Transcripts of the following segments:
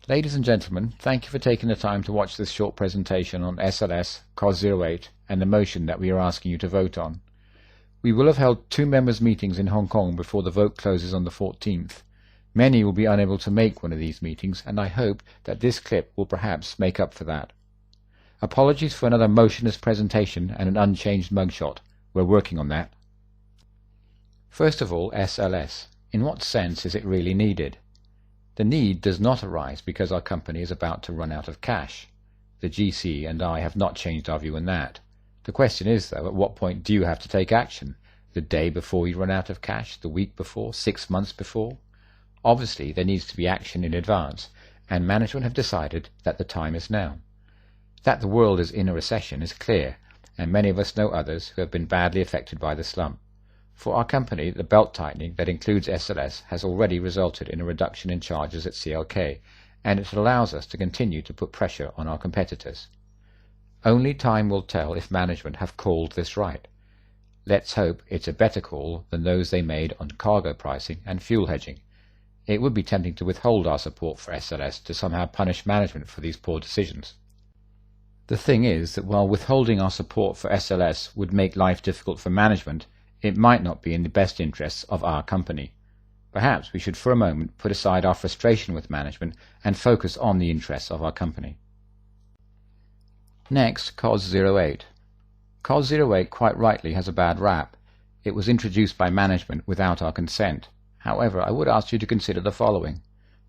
Ladies and gentlemen, thank you for taking the time to watch this short presentation on SLS CoS 08 and the motion that we are asking you to vote on. We will have held 2 members' meetings in Hong Kong before the vote closes on the 14th. Many will be unable to make one of these meetings, and I hope that this clip will perhaps make up for that. Apologies for another motionless presentation and an unchanged mugshot. We're working on that. First of all, SLS. In what sense is it really needed? The need does not arise because our company is about to run out of cash. The GC and I have not changed our view on that. The question is, though, at what point do you have to take action? The day before you run out of cash? The week before? 6 months before? Obviously, there needs to be action in advance, and management have decided that the time is now. That the world is in a recession is clear, and many of us know others who have been badly affected by the slump. For our company, the belt-tightening that includes SLS has already resulted in a reduction in charges at CLK, and it allows us to continue to put pressure on our competitors. Only time will tell if management have called this right. Let's hope it's a better call than those they made on cargo pricing and fuel hedging. It would be tempting to withhold our support for SLS to somehow punish management for these poor decisions. The thing is that while withholding our support for SLS would make life difficult for management, it might not be in the best interests of our company. Perhaps we should for a moment put aside our frustration with management and focus on the interests of our company. Next, CoS 08. CoS 08 quite rightly has a bad rap. It was introduced by management without our consent. However, I would ask you to consider the following.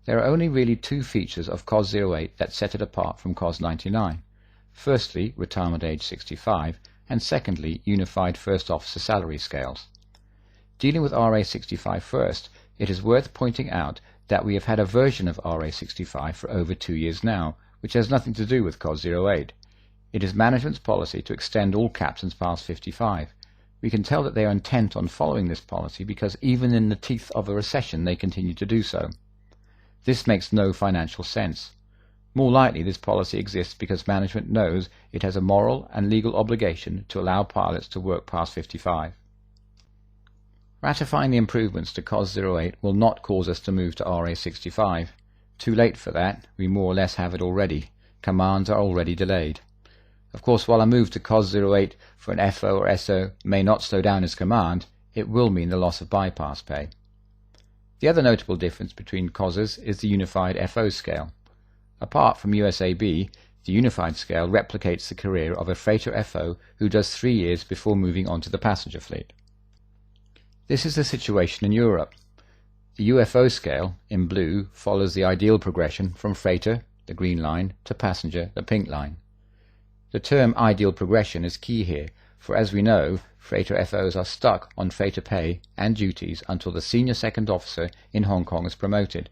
There are only really 2 features of CoS 08 that set it apart from CoS 99. Firstly, retirement age 65, and secondly, unified first officer salary scales. Dealing with RA 65 first, it is worth pointing out that we have had a version of RA 65 for over 2 years now, which has nothing to do with CoS 08. It is management's policy to extend all captains past 55. We can tell that they are intent on following this policy because even in the teeth of a recession they continue to do so. This makes no financial sense. More likely this policy exists because management knows it has a moral and legal obligation to allow pilots to work past 55. Ratifying the improvements to CoS 08 will not cause us to move to RA 65. Too late for that, we more or less have it already. Commands are already delayed. Of course, while a move to CoS 08 for an FO or SO may not slow down his command, it will mean the loss of bypass pay. The other notable difference between CoSs is the unified FO scale. Apart from USAB, the unified scale replicates the career of a freighter FO who does 3 years before moving on to the passenger fleet. This is the situation in Europe. The UFO scale, in blue, follows the ideal progression from freighter, the green line, to passenger, the pink line. The term ideal progression is key here, for as we know, freighter FOs are stuck on freighter pay and duties until the senior second officer in Hong Kong is promoted.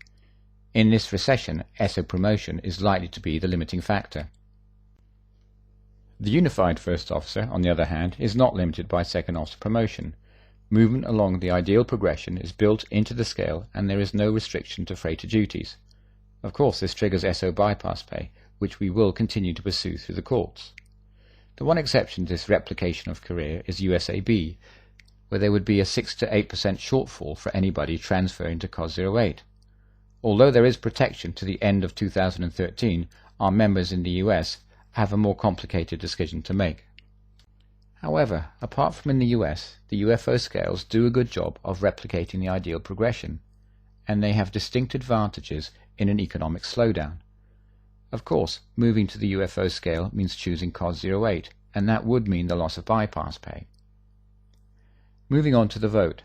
In this recession, SO promotion is likely to be the limiting factor. The unified first officer, on the other hand, is not limited by second officer promotion. Movement along the ideal progression is built into the scale and there is no restriction to freighter duties. Of course, this triggers SO bypass pay, which we will continue to pursue through the courts. The one exception to this replication of career is USAB, where there would be a 6 to 8% shortfall for anybody transferring to CoS 08. Although there is protection to the end of 2013, our members in the US have a more complicated decision to make. However, apart from in the US, the UFO scales do a good job of replicating the ideal progression, and they have distinct advantages in an economic slowdown. Of course, moving to the UFO scale means choosing CoS 08, and that would mean the loss of bypass pay. Moving on to the vote.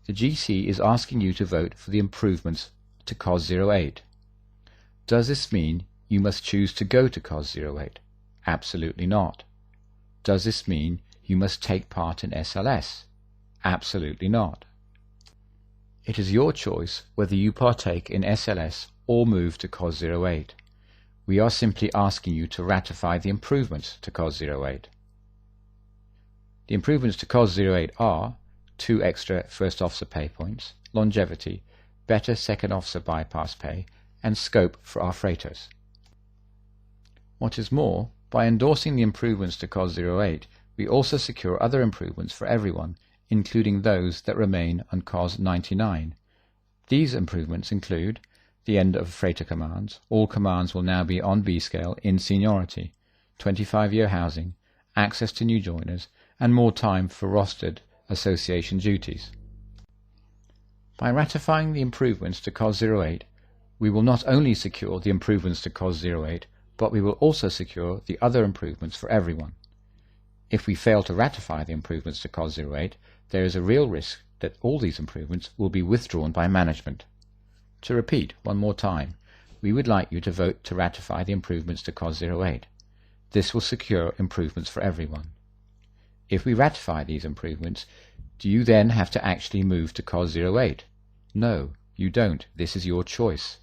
The GC is asking you to vote for the improvements to CoS 08. Does this mean you must choose to go to CoS 08? Absolutely not. Does this mean you must take part in SLS? Absolutely not. It is your choice whether you partake in SLS or move to CoS 08. We are simply asking you to ratify the improvements to CoS 08. The improvements to CoS 08 are 2 extra first officer pay points, longevity, better second officer bypass pay, and scope for our freighters. What is more, by endorsing the improvements to CoS 08, we also secure other improvements for everyone, including those that remain on CoS 99. These improvements include the end of freighter commands. All commands will now be on B scale in seniority, 25-year housing, access to new joiners, and more time for rostered association duties. By ratifying the improvements to CoS 08, we will not only secure the improvements to CoS 08, but we will also secure the other improvements for everyone. If we fail to ratify the improvements to CoS 08, there is a real risk that all these improvements will be withdrawn by management. To repeat one more time, we would like you to vote to ratify the improvements to CoS 08. This will secure improvements for everyone. If we ratify these improvements, do you then have to actually move to CoS 08? No, you don't. This is your choice.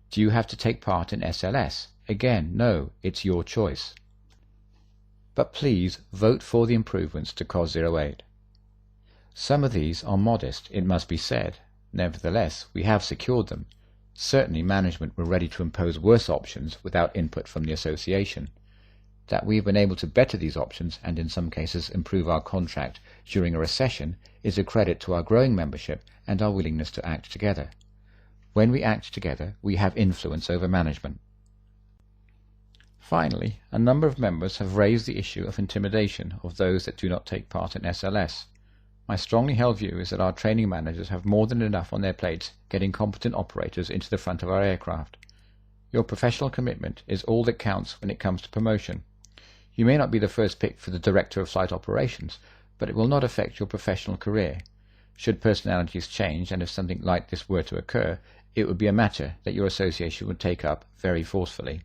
Do you have to take part in SLS? Again, no, it's your choice. But please vote for the improvements to CoS 08. Some of these are modest, it must be said. Nevertheless, we have secured them. Certainly management were ready to impose worse options without input from the association. That we have been able to better these options and in some cases improve our contract during a recession is a credit to our growing membership and our willingness to act together. When we act together, we have influence over management. Finally, a number of members have raised the issue of intimidation of those that do not take part in SLS. My strongly held view is that our training managers have more than enough on their plates getting competent operators into the front of our aircraft. Your professional commitment is all that counts when it comes to promotion. You may not be the first pick for the Director of Flight Operations, but it will not affect your professional career. Should personalities change, and if something like this were to occur, it would be a matter that your association would take up very forcefully.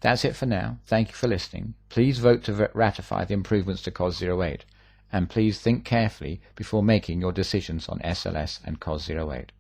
That's it for now. Thank you for listening. Please vote to ratify the improvements to CoS 08, and please think carefully before making your decisions on SLS and CoS 08.